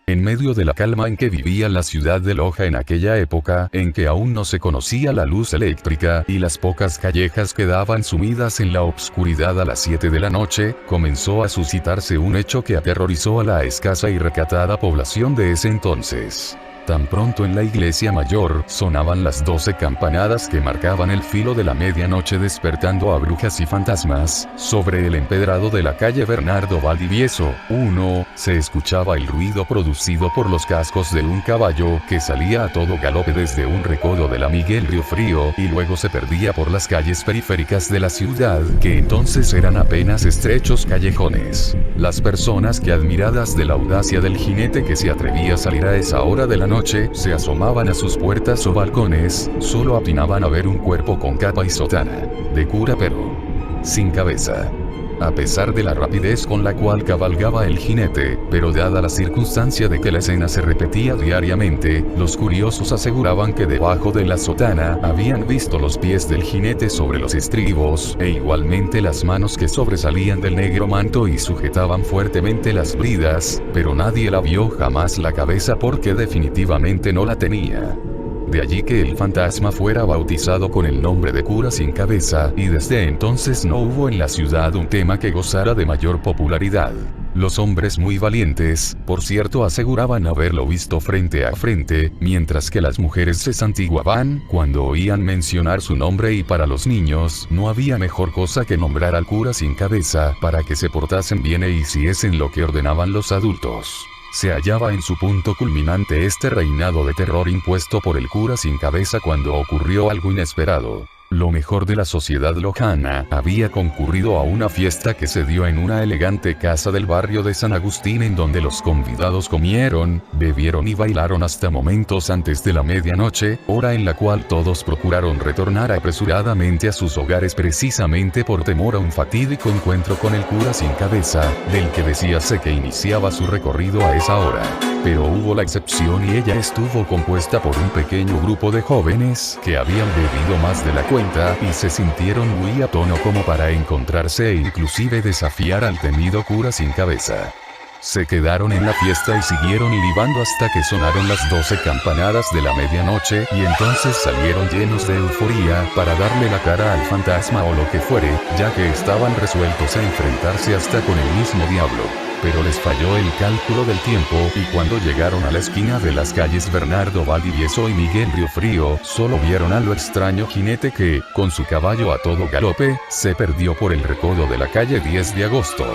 En medio de la calma en que vivía la ciudad de Loja en aquella época, en que aún no se conocía la luz eléctrica y las pocas callejas quedaban sumidas en la obscuridad a las 7 de la noche, comenzó a suscitarse un hecho que aterrorizó a la escasa y recatada población de ese entonces. Tan pronto en la iglesia mayor sonaban las 12 campanadas que marcaban el filo de la medianoche despertando a brujas y fantasmas, sobre el empedrado de la calle Bernardo Valdivieso, 1, se escuchaba el ruido producido por los cascos de un caballo que salía a todo galope desde un recodo de la Miguel Riofrío y luego se perdía por las calles periféricas de la ciudad, que entonces eran apenas estrechos callejones. Las personas que, admiradas de la audacia del jinete que se atrevía a salir a esa hora de la noche, se asomaban a sus puertas o balcones, solo atinaban a ver un cuerpo con capa y sotana, de cura pero sin cabeza. A pesar de la rapidez con la cual cabalgaba el jinete, pero dada la circunstancia de que la escena se repetía diariamente, los curiosos aseguraban que debajo de la sotana habían visto los pies del jinete sobre los estribos, e igualmente las manos que sobresalían del negro manto y sujetaban fuertemente las bridas, pero nadie la vio jamás la cabeza porque definitivamente no la tenía. De allí que el fantasma fuera bautizado con el nombre de cura sin cabeza, y desde entonces no hubo en la ciudad un tema que gozara de mayor popularidad. Los hombres muy valientes, por cierto, aseguraban haberlo visto frente a frente, mientras que las mujeres se santiguaban cuando oían mencionar su nombre, y para los niños no había mejor cosa que nombrar al cura sin cabeza para que se portasen bien e hiciesen lo que ordenaban los adultos. Se hallaba en su punto culminante este reinado de terror impuesto por el cura sin cabeza cuando ocurrió algo inesperado. Lo mejor de la sociedad lojana había concurrido a una fiesta que se dio en una elegante casa del barrio de San Agustín, en donde los convidados comieron, bebieron y bailaron hasta momentos antes de la medianoche, hora en la cual todos procuraron retornar apresuradamente a sus hogares precisamente por temor a un fatídico encuentro con el cura sin cabeza, del que decíase que iniciaba su recorrido a esa hora. Pero hubo la excepción, y ella estuvo compuesta por un pequeño grupo de jóvenes que habían bebido más de la cuenta y se sintieron muy a tono como para encontrarse e inclusive desafiar al temido cura sin cabeza. Se quedaron en la fiesta y siguieron libando hasta que sonaron las 12 campanadas de la medianoche, y entonces salieron llenos de euforía para darle la cara al fantasma o lo que fuere, ya que estaban resueltos a enfrentarse hasta con el mismo diablo. Pero les falló el cálculo del tiempo, y cuando llegaron a la esquina de las calles Bernardo Valdivieso y Miguel Riofrío, solo vieron a lo extraño jinete que, con su caballo a todo galope, se perdió por el recodo de la calle 10 de agosto.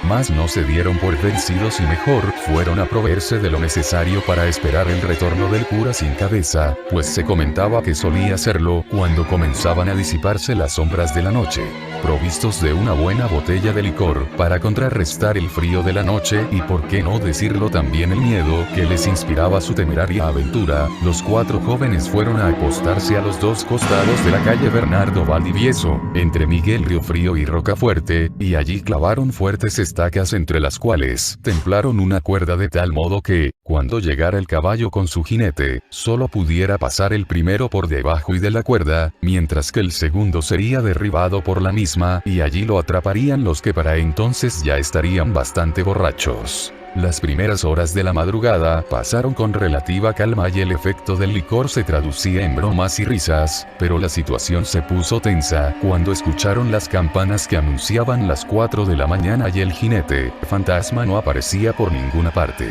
Mas no se dieron por vencidos y mejor fueron a proveerse de lo necesario para esperar el retorno del cura sin cabeza, pues se comentaba que solía hacerlo cuando comenzaban a disiparse las sombras de la noche. Provistos de una buena botella de licor para contrarrestar el frío de la noche y por qué no decirlo también el miedo que les inspiraba su temeraria aventura, los 4 jóvenes fueron a acostarse a los 2 costados de la calle Bernardo Valdivieso, entre Miguel Riofrío y Rocafuerte, y allí clavaron fuertes estacas entre las cuales templaron una cuerda de tal modo que, cuando llegara el caballo con su jinete, solo pudiera pasar el primero por debajo y de la cuerda, mientras que el segundo sería derribado por la misma, y allí lo atraparían los que para entonces ya estarían bastante borrachos. Las primeras horas de la madrugada pasaron con relativa calma y el efecto del licor se traducía en bromas y risas, pero la situación se puso tensa cuando escucharon las campanas que anunciaban las 4 de la mañana y el jinete fantasma no aparecía por ninguna parte.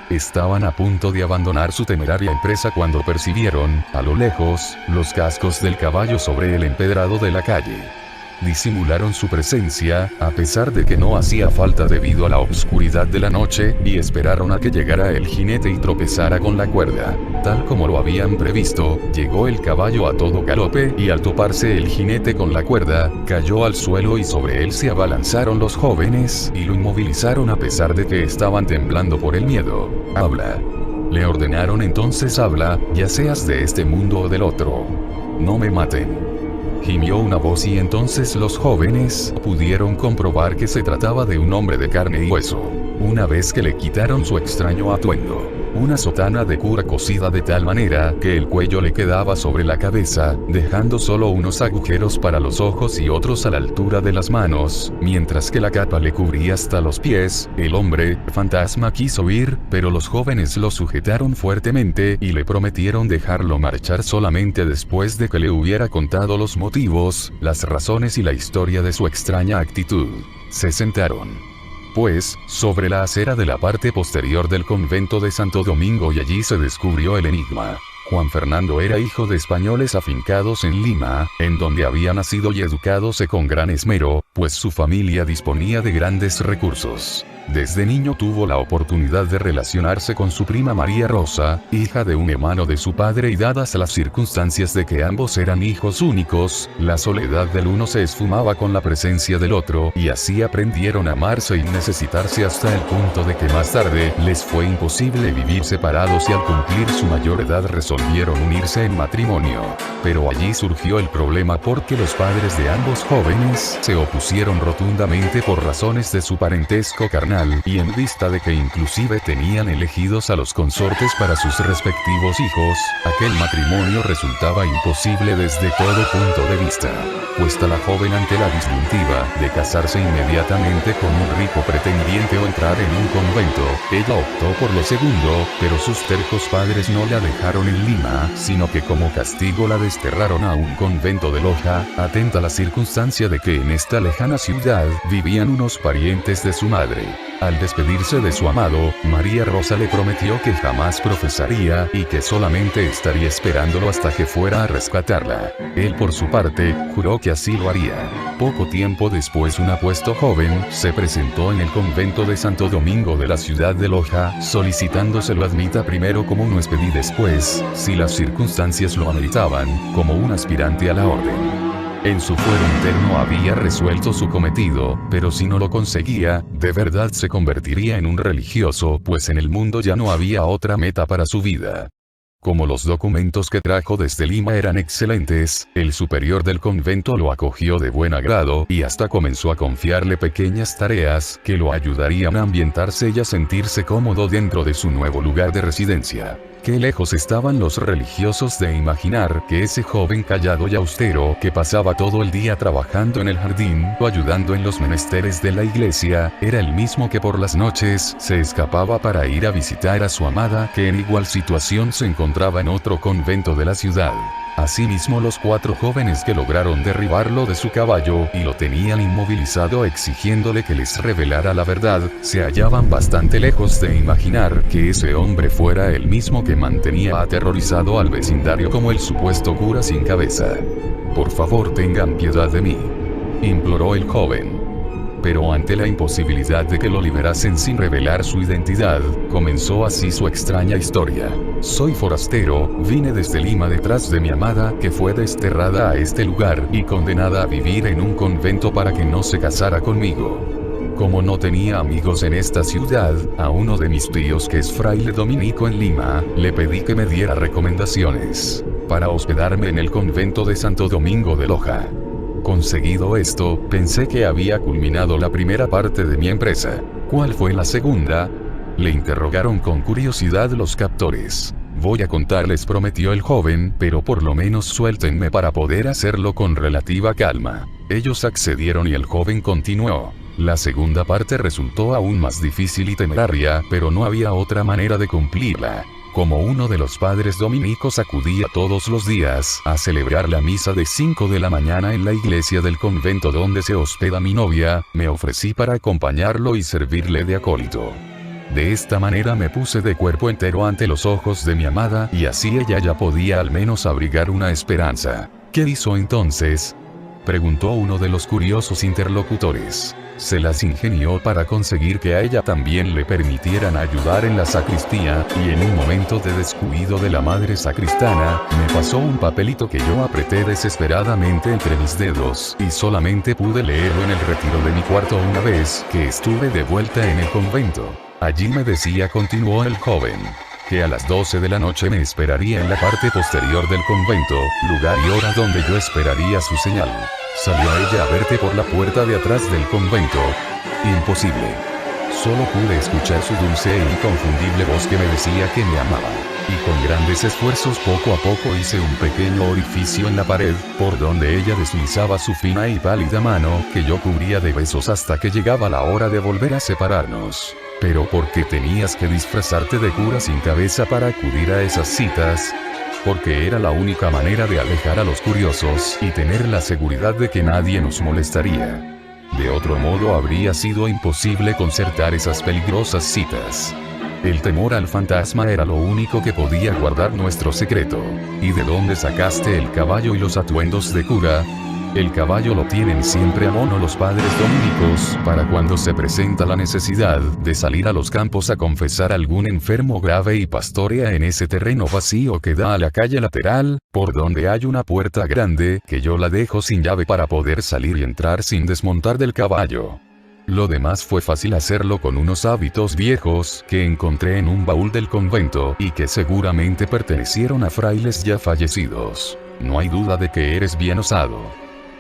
Estaban a punto de abandonar su temeraria empresa cuando percibieron, a lo lejos, los cascos del caballo sobre el empedrado de la calle. Disimularon su presencia, a pesar de que no hacía falta debido a la obscuridad de la noche, y esperaron a que llegara el jinete y tropezara con la cuerda. Tal como lo habían previsto, llegó el caballo a todo galope, y al toparse el jinete con la cuerda, cayó al suelo y sobre él se abalanzaron los jóvenes, y lo inmovilizaron a pesar de que estaban temblando por el miedo. «Habla». Le ordenaron entonces: «Habla, ya seas de este mundo o del otro. No me maten». Gimió una voz y entonces los jóvenes pudieron comprobar que se trataba de un hombre de carne y hueso. Una vez que le quitaron su extraño atuendo, una sotana de cura cosida de tal manera que el cuello le quedaba sobre la cabeza, dejando solo unos agujeros para los ojos y otros a la altura de las manos, mientras que la capa le cubría hasta los pies, el hombre fantasma quiso huir, pero los jóvenes lo sujetaron fuertemente y le prometieron dejarlo marchar solamente después de que le hubiera contado los motivos, las razones y la historia de su extraña actitud. Se sentaron pues, sobre la acera de la parte posterior del convento de Santo Domingo y allí se descubrió el enigma. Juan Fernando era hijo de españoles afincados en Lima, en donde había nacido y educadose con gran esmero, pues su familia disponía de grandes recursos. Desde niño tuvo la oportunidad de relacionarse con su prima María Rosa, hija de un hermano de su padre, y dadas las circunstancias de que ambos eran hijos únicos, la soledad del uno se esfumaba con la presencia del otro, y así aprendieron a amarse y necesitarse hasta el punto de que más tarde les fue imposible vivir separados y al cumplir su mayor edad resolvieron unirse en matrimonio. Pero allí surgió el problema porque los padres de ambos jóvenes se opusieron rotundamente por razones de su parentesco carnal, y en vista de que inclusive tenían elegidos a los consortes para sus respectivos hijos, aquel matrimonio resultaba imposible desde todo punto de vista. Puesta la joven ante la disyuntiva de casarse inmediatamente con un rico pretendiente o entrar en un convento, ella optó por lo segundo, pero sus tercos padres no la dejaron en Lima, sino que como castigo la desterraron a un convento de Loja, atenta a la circunstancia de que en esta lejana ciudad vivían unos parientes de su madre. Al despedirse de su amado, María Rosa le prometió que jamás profesaría y que solamente estaría esperándolo hasta que fuera a rescatarla. Él por su parte, juró que así lo haría. Poco tiempo después un apuesto joven se presentó en el convento de Santo Domingo de la ciudad de Loja, solicitando se lo admita primero como un huésped y después, si las circunstancias lo ameritaban, como un aspirante a la orden. En su fuero interno había resuelto su cometido, pero si no lo conseguía, de verdad se convertiría en un religioso, pues en el mundo ya no había otra meta para su vida. Como los documentos que trajo desde Lima eran excelentes, el superior del convento lo acogió de buen agrado y hasta comenzó a confiarle pequeñas tareas que lo ayudarían a ambientarse y a sentirse cómodo dentro de su nuevo lugar de residencia. Qué lejos estaban los religiosos de imaginar que ese joven callado y austero que pasaba todo el día trabajando en el jardín o ayudando en los menesteres de la iglesia, era el mismo que por las noches se escapaba para ir a visitar a su amada que en igual situación se encontraba en otro convento de la ciudad. Asimismo los 4 jóvenes que lograron derribarlo de su caballo y lo tenían inmovilizado exigiéndole que les revelara la verdad, se hallaban bastante lejos de imaginar que ese hombre fuera el mismo que mantenía aterrorizado al vecindario como el supuesto cura sin cabeza. «Por favor, tengan piedad de mí», imploró el joven. Pero ante la imposibilidad de que lo liberasen sin revelar su identidad, comenzó así su extraña historia. «Soy forastero, vine desde Lima detrás de mi amada que fue desterrada a este lugar y condenada a vivir en un convento para que no se casara conmigo. Como no tenía amigos en esta ciudad, a uno de mis tíos que es fraile dominico en Lima, le pedí que me diera recomendaciones para hospedarme en el convento de Santo Domingo de Loja. Conseguido esto, pensé que había culminado la primera parte de mi empresa. ¿Cuál fue la segunda?», le interrogaron con curiosidad los captores. «Voy a contarles», prometió el joven, «pero por lo menos suéltenme para poder hacerlo con relativa calma». Ellos accedieron y el joven continuó. La segunda parte resultó aún más difícil y temeraria, pero no había otra manera de cumplirla. Como uno de los padres dominicos acudía todos los días a celebrar la misa de 5 de la mañana en la iglesia del convento donde se hospeda mi novia, me ofrecí para acompañarlo y servirle de acólito. De esta manera me puse de cuerpo entero ante los ojos de mi amada y así ella ya podía al menos abrigar una esperanza. «¿Qué hizo entonces?», preguntó uno de los curiosos interlocutores. «Se las ingenió para conseguir que a ella también le permitieran ayudar en la sacristía, y en un momento de descuido de la madre sacristana, me pasó un papelito que yo apreté desesperadamente entre mis dedos, y solamente pude leerlo en el retiro de mi cuarto una vez que estuve de vuelta en el convento. Allí me decía», continuó el joven, «que a las 12 de la noche me esperaría en la parte posterior del convento, lugar y hora donde yo esperaría su señal. Salió ella a verte por la puerta de atrás del convento». «Imposible», Solo pude escuchar su dulce e inconfundible voz que me decía que me amaba. Y con grandes esfuerzos poco a poco hice un pequeño orificio en la pared, por donde ella deslizaba su fina y pálida mano, que yo cubría de besos hasta que llegaba la hora de volver a separarnos. Pero ¿por qué tenías que disfrazarte de cura sin cabeza para acudir a esas citas? Porque era la única manera de alejar a los curiosos y tener la seguridad de que nadie nos molestaría. De otro modo habría sido imposible concertar esas peligrosas citas. El temor al fantasma era lo único que podía guardar nuestro secreto. ¿Y de dónde sacaste el caballo y los atuendos de cura? El caballo lo tienen siempre a mano los padres dominicos, para cuando se presenta la necesidad de salir a los campos a confesar a algún enfermo grave y pastorea en ese terreno vacío que da a la calle lateral, por donde hay una puerta grande, que yo la dejo sin llave para poder salir y entrar sin desmontar del caballo. Lo demás fue fácil hacerlo con unos hábitos viejos que encontré en un baúl del convento y que seguramente pertenecieron a frailes ya fallecidos. No hay duda de que eres bien osado,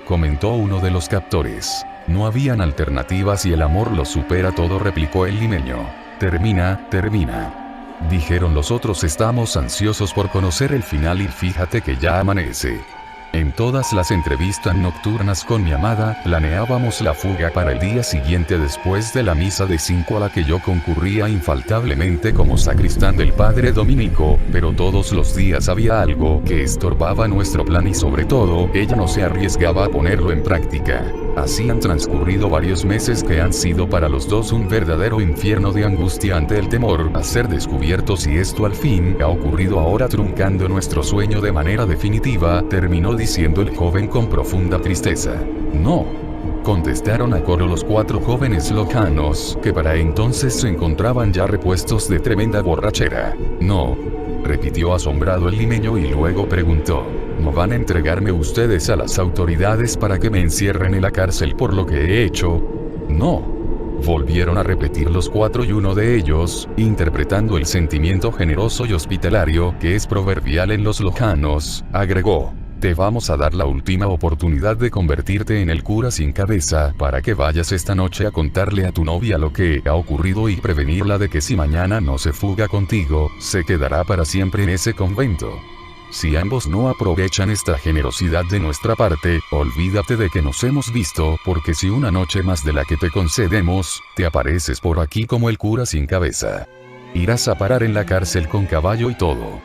comentó uno de los captores. No habían alternativas y el amor lo supera todo, replicó el limeño. Termina, dijeron los otros. Estamos ansiosos por conocer el final y fíjate que ya amanece. En todas las entrevistas nocturnas con mi amada, planeábamos la fuga para el día siguiente después de la misa de 5 a la que yo concurría infaltablemente como sacristán del padre dominico, pero todos los días había algo que estorbaba nuestro plan y sobre todo, ella no se arriesgaba a ponerlo en práctica. Así han transcurrido varios meses que han sido para los dos un verdadero infierno de angustia ante el temor a ser descubiertos, y esto al fin ha ocurrido ahora, truncando nuestro sueño de manera definitiva, terminó diciendo el joven con profunda tristeza. No, contestaron a coro los 4 jóvenes lojanos, que para entonces se encontraban ya repuestos de tremenda borrachera. No, repitió asombrado el limeño y luego preguntó. ¿No van a entregarme ustedes a las autoridades para que me encierren en la cárcel por lo que he hecho? No. Volvieron a repetir los 4 y uno de ellos, interpretando el sentimiento generoso y hospitalario que es proverbial en los lojanos, agregó. Te vamos a dar la última oportunidad de convertirte en el cura sin cabeza para que vayas esta noche a contarle a tu novia lo que ha ocurrido y prevenirla de que si mañana no se fuga contigo, se quedará para siempre en ese convento. Si ambos no aprovechan esta generosidad de nuestra parte, olvídate de que nos hemos visto, porque si una noche más de la que te concedemos, te apareces por aquí como el cura sin cabeza, irás a parar en la cárcel con caballo y todo.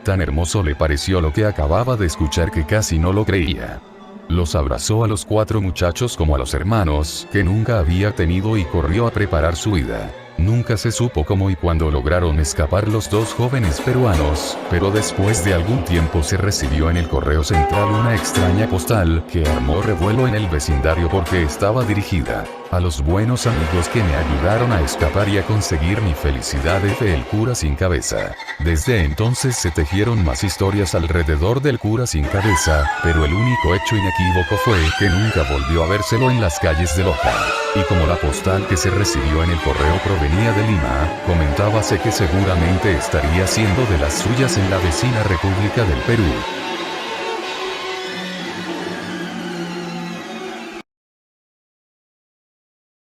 Tan hermoso le pareció lo que acababa de escuchar que casi no lo creía. Los abrazó a los 4 muchachos como a los hermanos que nunca había tenido y corrió a preparar su huida. Nunca se supo cómo y cuándo lograron escapar los 2 jóvenes peruanos, pero después de algún tiempo se recibió en el correo central una extraña postal que armó revuelo en el vecindario porque estaba dirigida a los buenos amigos que me ayudaron a escapar y a conseguir mi felicidad, el cura sin cabeza. Desde entonces se tejieron más historias alrededor del cura sin cabeza, pero el único hecho inequívoco fue que nunca volvió a vérselo en las calles de Loja. Y como la postal que se recibió en el correo provenía de Lima, comentábase que seguramente estaría siendo de las suyas en la vecina República del Perú.